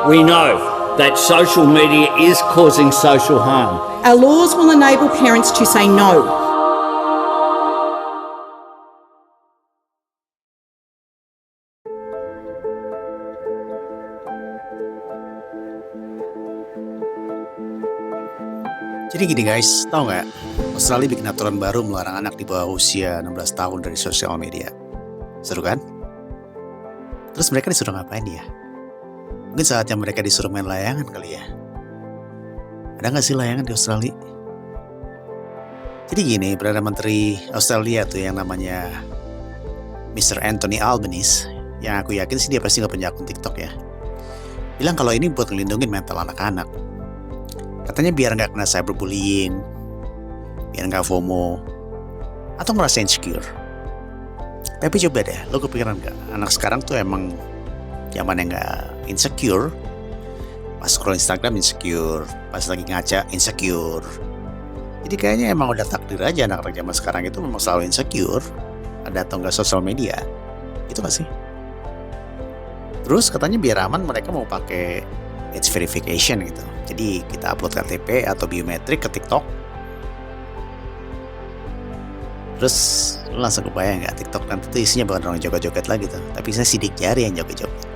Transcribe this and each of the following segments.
We know that social media is causing social harm. Our laws will enable parents to say no. Jadi gini guys, tahu nggak? Australia bikin aturan baru melarang anak di bawah usia 16 tahun dari sosial media. Seru kan? Terus mereka disuruh ngapain ya? Mungkin saatnya mereka disuruh main layangan kali ya? Ada nggak sih layangan di Australia? Jadi gini, Perdana Menteri Australia tuh yang namanya Mr. Anthony Albanese, yang aku yakin sih dia pasti nggak punya akun TikTok ya, bilang kalau ini buat ngelindungin mental anak-anak. Katanya biar nggak kena cyberbullying, biar nggak FOMO, atau ngerasa insecure. Tapi coba deh, lo kepikiran nggak? Anak sekarang tuh emang zamannya nggak insecure. Pas scroll Instagram insecure, pas lagi ngaca insecure. Jadi kayaknya emang udah takdir aja anak-anak zaman sekarang itu memang selalu insecure. Ada atau nggak sosial media, itu nggak sih? Terus katanya biar aman mereka mau pakai age verification gitu. Jadi kita upload KTP atau biometrik ke TikTok. Terus lu langsung kebayang nggak TikTok nanti tuh isinya bukan orang joget-joget lagi tuh, tapi isinya sidik jari yang joget-joget.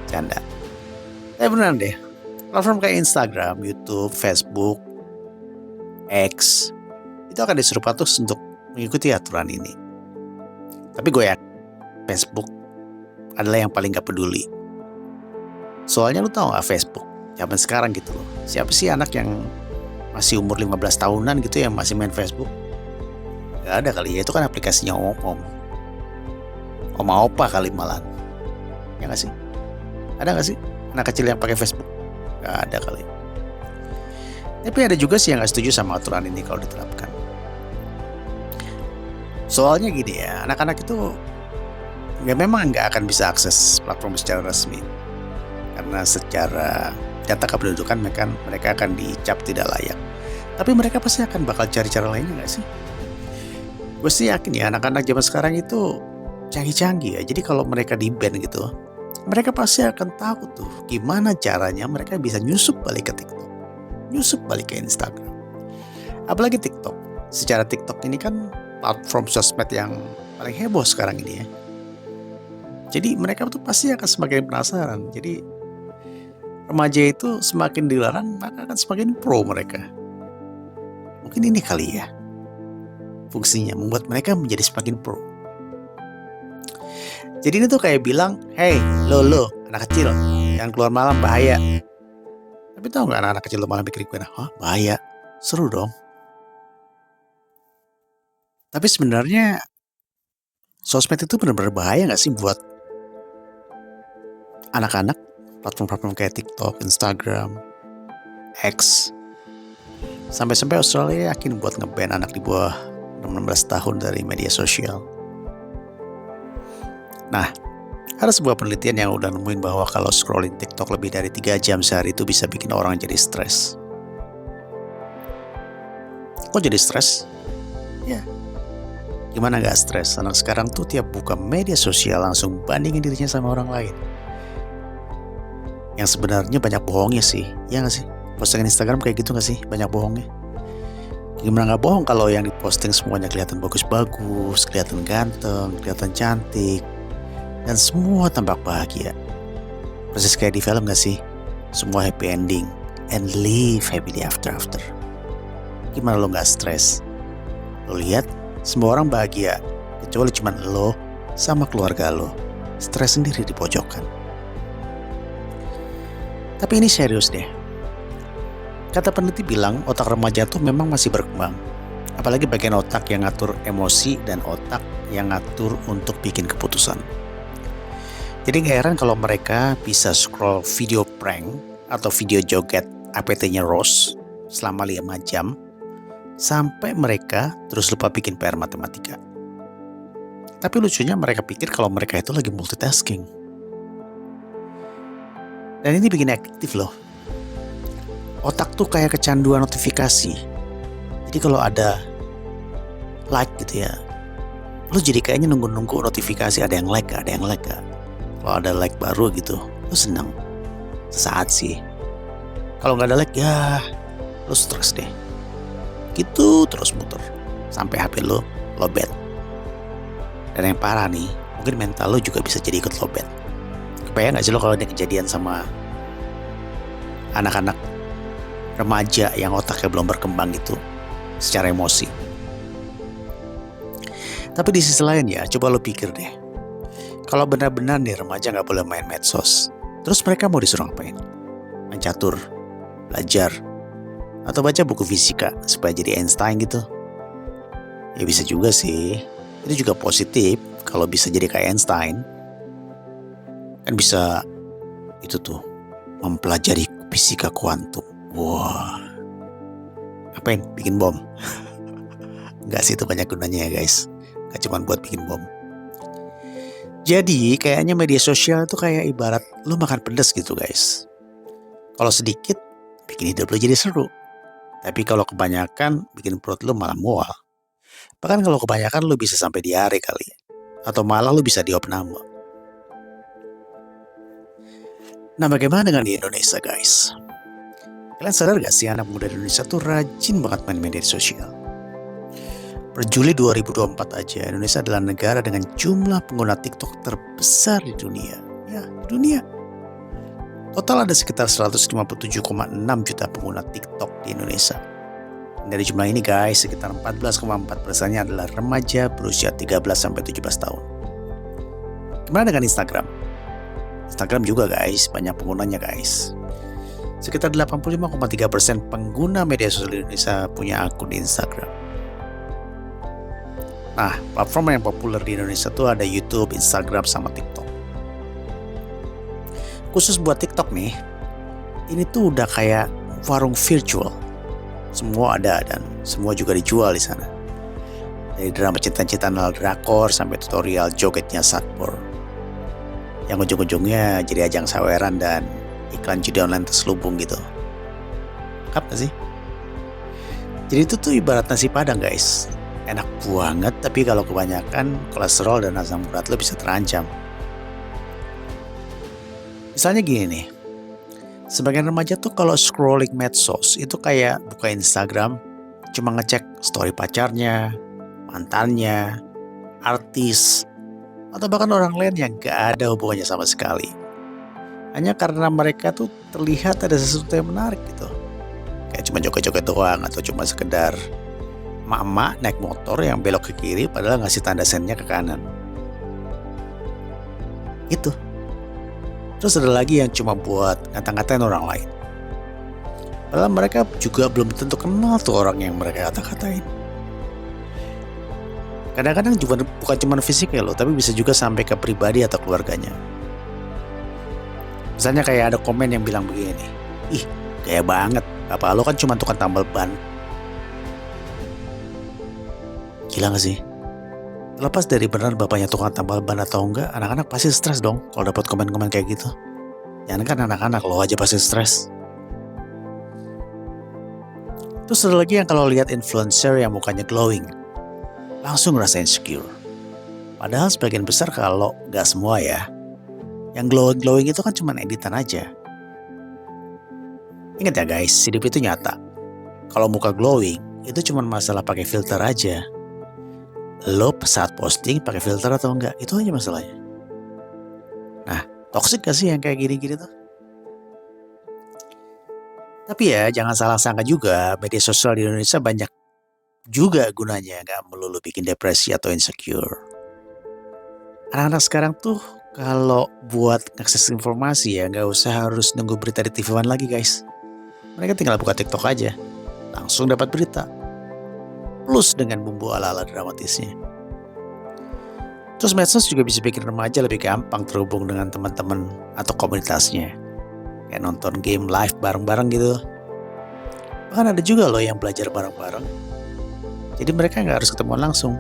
Canda. Tapi beneran deh, platform kayak Instagram, YouTube, Facebook, X itu akan disuruh patuh untuk mengikuti aturan ini. Tapi gue yakin Facebook adalah yang paling gak peduli. Soalnya lu tau gak Facebook zaman sekarang gitu loh, siapa sih anak yang masih umur 15 tahunan gitu yang masih main Facebook? Gak ada kali ya, itu kan aplikasinya om-om, oma-opa kali malah. Ya gak sih? Ada gak sih anak kecil yang pakai Facebook? Gak ada kali. Tapi ada juga sih yang gak setuju sama aturan ini kalau diterapkan. Soalnya gini ya, anak-anak itu memang gak akan bisa akses platform secara resmi. Karena secara data kependudukan mereka akan dicap tidak layak. Tapi mereka pasti akan bakal cari cara lainnya gak sih? Gue sih yakin ya anak-anak zaman sekarang itu canggih-canggih ya. Jadi kalau mereka di-ban gitu, mereka pasti akan tahu tuh gimana caranya mereka bisa nyusup balik ke TikTok, nyusup balik ke Instagram. Apalagi TikTok. Secara TikTok ini kan platform sosmed yang paling heboh sekarang ini ya. Jadi mereka tuh pasti akan semakin penasaran. Jadi remaja itu semakin dilarang, maka akan semakin pro mereka. Mungkin ini kali ya fungsinya, membuat mereka menjadi semakin pro. Jadi ini tuh kayak bilang, hey lo anak kecil yang keluar malam bahaya. Tapi tahu nggak anak-anak kecil lo malam pikir gue, hah bahaya, seru dong. Tapi sebenarnya sosmed itu benar-benar bahaya nggak sih buat anak-anak? Platform-platform kayak TikTok, Instagram, X, sampai-sampai Australia yakin buat nge-ban anak di bawah 16 tahun dari media sosial. Nah, ada sebuah penelitian yang udah nemuin bahwa kalau scrolling TikTok lebih dari 3 jam sehari itu bisa bikin orang jadi stres. Kok jadi stres? Ya, gimana gak stres? Anak sekarang tuh tiap buka media sosial langsung bandingin dirinya sama orang lain. Yang sebenarnya banyak bohongnya sih, ya gak sih? Postingan Instagram kayak gitu gak sih? Banyak bohongnya. Gimana gak bohong kalau yang diposting semuanya kelihatan bagus-bagus, kelihatan ganteng, kelihatan cantik, dan semua tampak bahagia. Persis kayak di film gak sih? Semua happy ending, and live happily after. Gimana lo gak stres? Lo lihat, semua orang bahagia, kecuali cuma lo sama keluarga lo. Stres sendiri di pojokan. Tapi ini serius deh. Kata peneliti bilang otak remaja tuh memang masih berkembang. Apalagi bagian otak yang ngatur emosi dan otak yang ngatur untuk bikin keputusan. Jadi gak heran kalau mereka bisa scroll video prank atau video joget APT-nya Rose selama 5 jam sampai mereka terus lupa bikin PR matematika. Tapi lucunya mereka pikir kalau mereka itu lagi multitasking. Dan ini bikin aktif loh. Otak tuh kayak kecanduan notifikasi. Jadi kalau ada like gitu ya, lu jadi kayaknya nunggu-nunggu notifikasi ada yang like gak, ada yang like gak. Kalau ada like baru gitu, lu seneng sesaat sih. Kalau nggak ada like ya lu stres deh. Gitu terus muter sampai HP lu lowbat. Dan yang parah nih, mungkin mental lu juga bisa jadi ikut lowbat. Kebayang gak sih lo kalau ada kejadian sama anak-anak remaja yang otaknya belum berkembang gitu secara emosi. Tapi di sisi lain ya, coba lo pikir deh. Kalau benar-benar nih remaja gak boleh main medsos, terus mereka mau disuruh ngapain? Main catur, belajar, atau baca buku fisika supaya jadi Einstein gitu? Ya bisa juga sih. Itu juga positif kalau bisa jadi kayak Einstein. Kan bisa itu tuh mempelajari fisika kuantum. Wah, ngapain? Bikin bom? Enggak sih, itu banyak gunanya ya guys. Gak cuma buat bikin bom. Jadi kayaknya media sosial itu kayak ibarat lu makan pedas gitu guys. Kalau sedikit bikin hidup lu jadi seru. Tapi kalau kebanyakan bikin perut lu malah mual. Bahkan kalau kebanyakan lu bisa sampai diare kali. Atau malah lu bisa diopname. Nah, bagaimana dengan di Indonesia guys? Kalian sadar gak sih anak muda di Indonesia tuh rajin banget main media sosial? Per Juli 2024 aja, Indonesia adalah negara dengan jumlah pengguna TikTok terbesar di dunia. Ya, di dunia. Total ada sekitar 157,6 juta pengguna TikTok di Indonesia. Dari jumlah ini guys, sekitar 14,4%-nya adalah remaja berusia 13-17 tahun. Gimana dengan Instagram? Instagram juga guys, banyak penggunanya guys. Sekitar 85,3% pengguna media sosial di Indonesia punya akun di Instagram. Nah, platform yang populer di Indonesia tuh ada YouTube, Instagram, sama TikTok. Khusus buat TikTok nih, ini tuh udah kayak warung virtual. Semua ada dan semua juga dijual di sana. Dari drama cinta-cintaan ala drakor sampai tutorial jogetnya satpol. Yang ujung-ujungnya jadi ajang saweran dan iklan judi online terselubung gitu. Lengkap gak sih? Jadi itu tuh ibarat nasi padang guys. Enak banget, tapi kalau kebanyakan kolesterol dan asam urat lo bisa terancam. Misalnya gini nih, sebagian remaja tuh kalau scrolling medsos itu kayak buka Instagram, cuma ngecek story pacarnya, mantannya, artis, atau bahkan orang lain yang gak ada hubungannya sama sekali. Hanya karena mereka tuh terlihat ada sesuatu yang menarik gitu. Kayak cuma joget-joget doang atau cuma sekedar emak-emak naik motor yang belok ke kiri padahal ngasih tanda sennya ke kanan. Itu. Terus ada lagi yang cuma buat ngata-ngatain orang lain. Padahal mereka juga belum tentu kenal tuh orang yang mereka kata-katain. Kadang-kadang juga bukan cuma fisik ya loh, tapi bisa juga sampai ke pribadi atau keluarganya. Misalnya kayak ada komen yang bilang begini, ih gaya banget, bapak lo kan cuma tukang tambal ban. Gila gak sih? Lepas dari benar bapaknya tukang tambal ban atau enggak, anak-anak pasti stres dong kalau dapat komen-komen kayak gitu. Jangan kan anak-anak, lo aja pasti stres. Terus ada lagi yang kalau lihat influencer yang mukanya glowing, langsung ngerasa insecure. Padahal sebagian besar kalau gak semua ya, yang glowing itu kan cuma editan aja. Ingat ya guys, hidup itu nyata. Kalau muka glowing, itu cuma masalah pakai filter aja. Lo saat posting pakai filter atau enggak, itu aja masalahnya. Nah, toksik gak sih yang kayak gini-gini tuh? Tapi ya jangan salah sangka juga, media sosial di Indonesia banyak juga gunanya, gak melulu bikin depresi atau insecure. Anak-anak sekarang tuh kalau buat akses informasi ya gak usah harus nunggu berita di TV One lagi guys. Mereka tinggal buka TikTok aja, langsung dapat berita. Plus dengan bumbu ala-ala dramatisnya. Terus medsos juga bisa bikin remaja lebih gampang terhubung dengan teman-teman atau komunitasnya. Kayak nonton game live bareng-bareng gitu. Bahkan ada juga loh yang belajar bareng-bareng. Jadi mereka gak harus ketemuan langsung.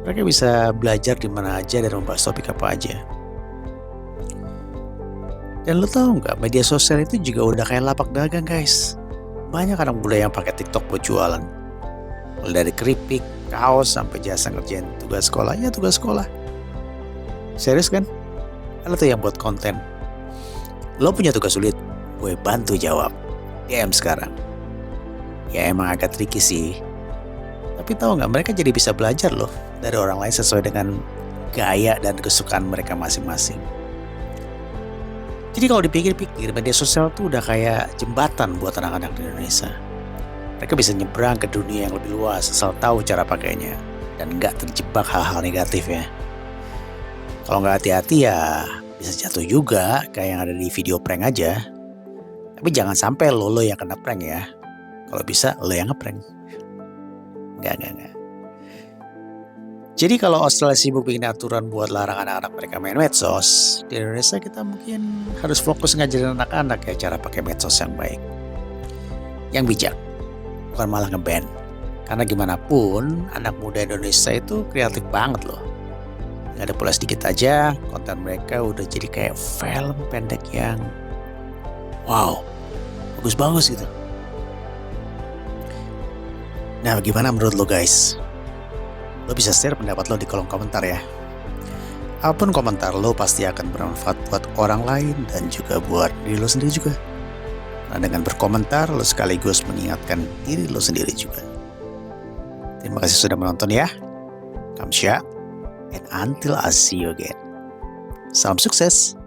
Mereka bisa belajar di mana aja dan membahas topik apa aja. Dan lo tau gak, media sosial itu juga udah kayak lapak dagang guys. Banyak anak muda yang pakai TikTok buat jualan. Mulai dari keripik, kaos, sampai jasa ngerjain tugas sekolah. Ya tugas sekolah. Serius kan? Kan itu yang buat konten. Lo punya tugas sulit, gue bantu jawab. DM sekarang. Ya emang agak tricky sih. Tapi tahu nggak, mereka jadi bisa belajar loh dari orang lain sesuai dengan gaya dan kesukaan mereka masing-masing. Jadi kalau dipikir-pikir, media sosial tuh udah kayak jembatan buat anak-anak di Indonesia. Mereka bisa nyebrang ke dunia yang lebih luas asal tahu cara pakainya dan nggak terjebak hal-hal negatif ya. Kalau nggak hati-hati ya bisa jatuh juga kayak yang ada di video prank aja. Tapi jangan sampai lo yang kena prank ya. Kalau bisa lo yang ngeprank. Enggak. Jadi kalau Australia sibuk bikin aturan buat larang anak-anak mereka main medsos, di Indonesia kita mungkin harus fokus ngajarin anak-anak ya cara pakai medsos yang baik. Yang bijak, bukan malah nge-ban. Karena gimana pun anak muda Indonesia itu kreatif banget loh. Ada pula sedikit aja konten mereka udah jadi kayak film pendek yang wow, bagus-bagus gitu. Nah, gimana menurut lo guys? Lo bisa share pendapat lo di kolom komentar ya. Apapun komentar lo pasti akan bermanfaat buat orang lain dan juga buat diri lo sendiri juga. Nah, dengan berkomentar lo sekaligus mengingatkan diri lo sendiri juga. Terima kasih sudah menonton ya. Kamsya. And until I see you again. Salam sukses.